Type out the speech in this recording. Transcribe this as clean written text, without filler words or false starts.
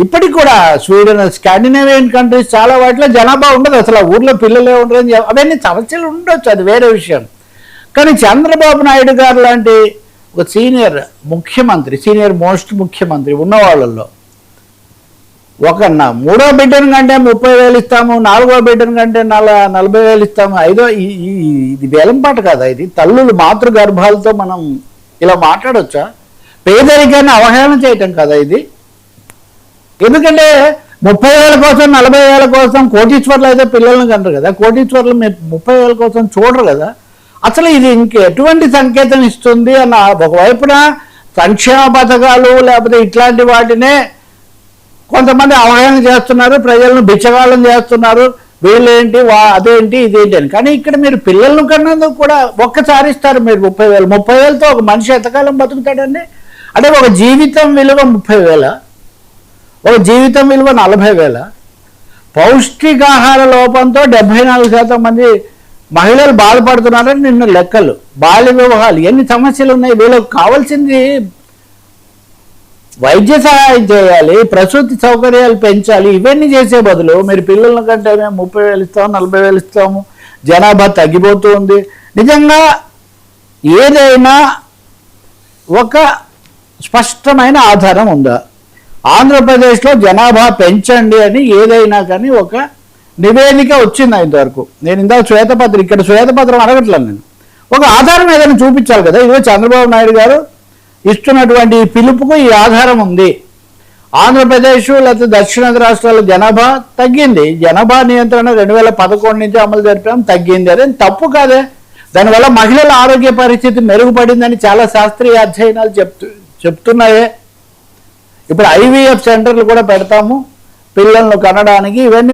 ఇప్పటికి కూడా Sweden, Scandinavian countries చాలా వాటిలో జనాభా ఉండదు, అసలు ఆ ఊర్లో పిల్లలే ఉండరు, అవన్నీ సమస్యలు ఉండొచ్చు, అది వేరే విషయం. కానీ చంద్రబాబు నాయుడు గారు లాంటి ఒక సీనియర్ ముఖ్యమంత్రి, సీనియర్ మోస్ట్ ముఖ్యమంత్రి ఉన్న వాళ్ళల్లో ఒక మూడో బిడ్డను కంటే 30,000 ఇస్తాము, నాలుగో బిడ్డను కంటే 40,000 ఇస్తాము, ఇది వేలంపాట కదా, ఇది తల్లులు మాతృగర్భాలతో మనం ఇలా మాట్లాడొచ్చా? పేదరికాన్ని అవహేళన చేయటం కదా ఇది. ఎందుకంటే 30,000 కోసం 40,000 కోసం కోటీశ్వర్లు అయితే పిల్లలను కంటారు కదా, కోటీశ్వర్లు 30,000 కోసం చూడరు కదా. అసలు ఇది ఎటువంటి సంకేతం ఇస్తుంది అన్న, ఒకవైపున సంక్షేమ పథకాలు లేకపోతే ఇట్లాంటి వాటినే కొంతమంది అవహేళన చేస్తున్నారు, ప్రజలను బిచ్చగాళ్ళం చేస్తున్నారు, వీళ్ళేంటి అదేంటి ఇదేంటి అని. కానీ ఇక్కడ మీరు పిల్లలను కన్నందుకు కూడా ఒక్కసారి ఇస్తారు మీరు 30,000. 30,000తో ఒక మనిషి ఎంతకాలం బతుకుతాడండి? అంటే ఒక జీవితం విలువ 30,000, ఒక జీవితం విలువ 40,000. పౌష్టికాహార లోపంతో 74% మంది మహిళలు బాధపడుతున్నారని నిన్న లెక్కలు. బాల్య వివాహాలు, ఎన్ని సమస్యలు ఉన్నాయి. వీళ్ళకి కావాల్సింది వైద్య సహాయం చేయాలి, ప్రసూతి సౌకర్యాలు పెంచాలి. ఇవన్నీ చేసే బదులు మీరు పిల్లల కంటే మేము 30,000 ఇస్తాము, 40,000 ఇస్తాము, జనాభా తగ్గిపోతూ ఉంది. నిజంగా ఏదైనా ఒక స్పష్టమైన ఆధారం ఉందా? ఆంధ్రప్రదేశ్లో జనాభా పెంచండి అని ఏదైనా కానీ ఒక నివేదిక వచ్చింది ఇంతవరకు? నేను ఇందాక శ్వేతపత్రం, ఇక్కడ శ్వేతపత్రం అడగట్లేదు నేను, ఒక ఆధారం ఏదైనా చూపించాలి కదా. ఇదిగో చంద్రబాబు నాయుడు గారు ఇస్తున్నటువంటి పిలుపుకు ఈ ఆధారం ఉంది. ఆంధ్రప్రదేశ్ లేకపోతే దక్షిణాది రాష్ట్రాల జనాభా తగ్గింది, జనాభా నియంత్రణ 2011 నుంచి అమలు జరిపాం, తగ్గింది. అదే తప్పు కాదే. దానివల్ల మహిళల ఆరోగ్య పరిస్థితి మెరుగుపడిందని చాలా శాస్త్రీయ అధ్యయనాలు చెప్తున్నాయే. ఇప్పుడు IVF సెంటర్లు కూడా పెడతాము పిల్లలను కనడానికి. ఇవన్నీ